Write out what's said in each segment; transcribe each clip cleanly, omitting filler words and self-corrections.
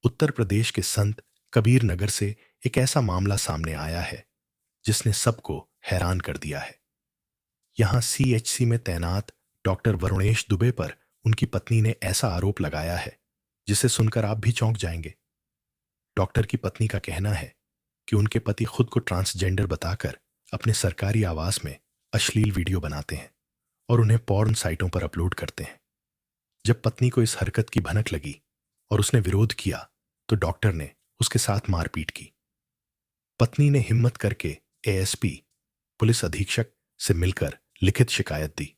उत्तर प्रदेश के संत कबीर नगर से एक ऐसा मामला सामने आया है जिसने सबको हैरान कर दिया है। यहां सीएचसी में तैनात डॉक्टर वरुणेश दुबे पर उनकी पत्नी ने ऐसा आरोप लगाया है जिसे सुनकर आप भी चौंक जाएंगे। डॉक्टर की पत्नी का कहना है कि उनके पति खुद को ट्रांसजेंडर बताकर अपने सरकारी आवास में अश्लील वीडियो बनाते हैं और उन्हें पॉर्न साइटों पर अपलोड करते हैं। जब पत्नी को इस हरकत की भनक लगी और उसने विरोध किया तो डॉक्टर ने उसके साथ मारपीट की। पत्नी ने हिम्मत करके एएसपी पुलिस अधीक्षक से मिलकर लिखित शिकायत दी।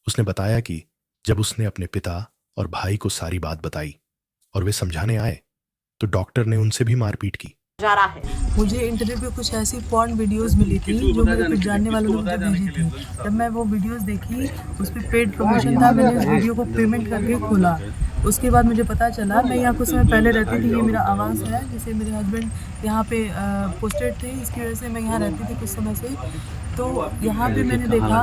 उसने बताया कि जब उसने अपने पिता और भाई को सारी बात बताई और वे समझाने आए तो डॉक्टर ने उनसे भी मारपीट की। जा रहा है। मुझे इंटरनेट पे कुछ ऐसी पॉर्न वीडियोस मिली थी जो मेरे कुछ जानने वालों ने मुझे भेजी थी। जब मैं वो वीडियोस देखी, उस पर पेड प्रमोशन था, मैंने उस वीडियो को पेमेंट करके खोला। उसके बाद मुझे पता चला, मैं यहाँ कुछ समय पहले रहती थी, ये मेरा आवास है, जैसे मेरे हस्बैंड यहाँ पे पोस्टेड थे, इसकी वजह से मैं यहाँ रहती थी कुछ समय से। तो यहाँ पे मैंने देखा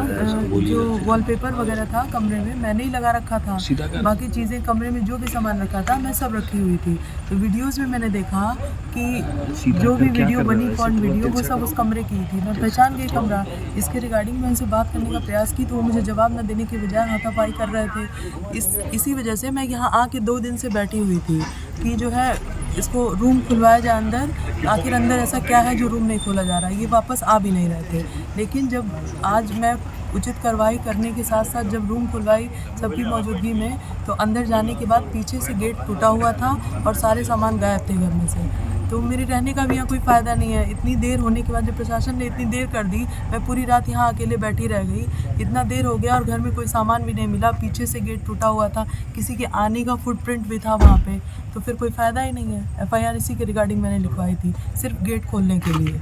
जो वॉलपेपर वगैरह था कमरे में मैंने ही लगा रखा था, बाकी चीज़ें कमरे में जो भी सामान रखा था मैं सब रखी हुई थी। तो वीडियोस में मैंने देखा कि जो भी वीडियो बनी पॉर्न वीडियो वो सब उस कमरे की थी। मैं पहचान गई कमरा। इसके रिगार्डिंग मैं उनसे बात करने का प्रयास की तो वो मुझे जवाब न देने की बजाय हाथापाई कर रहे थे। इसी वजह से मैं यहाँ आके 2 दिन से बैठी हुई थी कि जो है इसको रूम खुलवाया जाए अंदर। आखिर अंदर ऐसा क्या है जो रूम नहीं खोला जा रहा है? ये वापस आ भी नहीं रहे थे। लेकिन जब आज मैं उचित कार्रवाई करने के साथ साथ जब रूम खुलवाई सबकी मौजूदगी में, तो अंदर जाने के बाद पीछे से गेट टूटा हुआ था और सारे सामान गायब थे घर में से। तो मेरे रहने का भी यहाँ कोई फ़ायदा नहीं है। इतनी देर होने के बाद जब प्रशासन ने इतनी देर कर दी, मैं पूरी रात यहाँ अकेले बैठी रह गई। इतना देर हो गया और घर में कोई सामान भी नहीं मिला, पीछे से गेट टूटा हुआ था, किसी के आने का फुटप्रिंट भी था वहाँ पे, तो फिर कोई फ़ायदा ही नहीं है। एफआईआर इसी के रिगार्डिंग मैंने लिखवाई थी, सिर्फ गेट खोलने के लिए।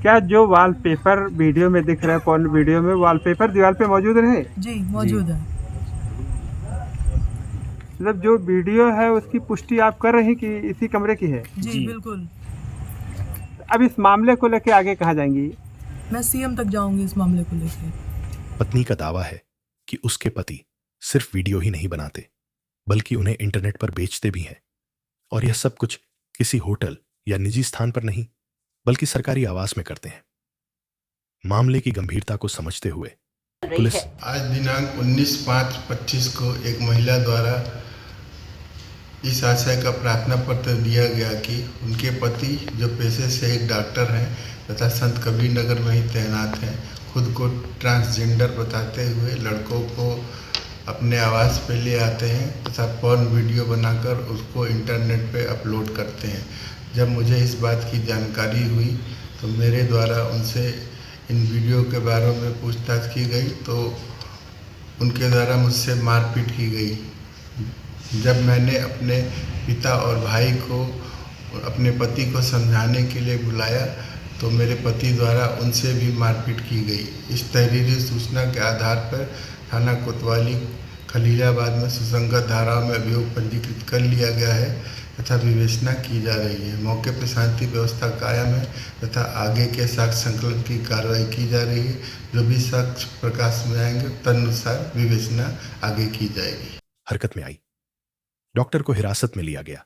क्या जो वॉलपेपर वीडियो में दिख रहा है, पॉर्न वीडियो में वॉलपेपर दीवार पे मौजूद रहे? जी मौजूद है। मतलब जो वीडियो है उसकी पुष्टि आप कर रही कि इसी कमरे की है? जी बिल्कुल। अब इस मामले को लेके आगे कहाँ जाएंगी? मैं सीएम तक जाऊंगी इस मामले को लेकर। पत्नी का दावा है कि उसके पति सिर्फ वीडियो ही नहीं बनाते बल्कि उन्हें इंटरनेट पर बेचते भी हैं, और यह सब कुछ किसी होटल या निजी स्थान पर नहीं बल्कि सरकारी आवास में करते हैं। मामले की गंभीरता को समझते हुए पुलिस आज दिनांक 19/5/25 को एक महिला द्वारा इस आशय का प्रार्थना पत्र दिया गया कि उनके पति जो पेशे से एक डॉक्टर हैं तथा संत कबीर नगर में ही तैनात हैं, खुद को ट्रांसजेंडर बताते हुए लड़कों को अपने आवास पे ले आते हैं तथा पॉर्न वीडियो बनाकर उसको इंटरनेट पे अपलोड करते हैं। जब मुझे इस बात की जानकारी हुई तो मेरे द्वारा उनसे इन वीडियो के बारे में पूछताछ की गई तो उनके द्वारा मुझसे मारपीट की गई। जब मैंने अपने पिता और भाई को अपने पति को समझाने के लिए बुलाया तो मेरे पति द्वारा उनसे भी मारपीट की गई। इस तहरीरी सूचना के आधार पर थाना कोतवाली खलीलाबाद में सुसंगत धाराओं में अभियोग पंजीकृत कर लिया गया है तथा विवेचना की जा रही है। मौके पर शांति व्यवस्था कायम है तथा आगे के साक्ष्य संकलन की कार्रवाई की जा रही है। जो भी साक्ष्य प्रकाश में आएंगे तदनुसार विवेचना आगे की जाएगी। हरकत में आई। डॉक्टर को हिरासत में लिया गया,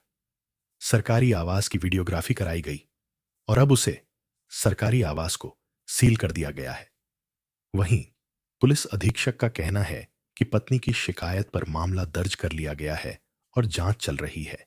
सरकारी आवास की वीडियोग्राफी कराई गई और अब उसे सरकारी आवास को सील कर दिया गया है। वहीं पुलिस अधीक्षक का कहना है कि पत्नी की शिकायत पर मामला दर्ज कर लिया गया है और जांच चल रही है।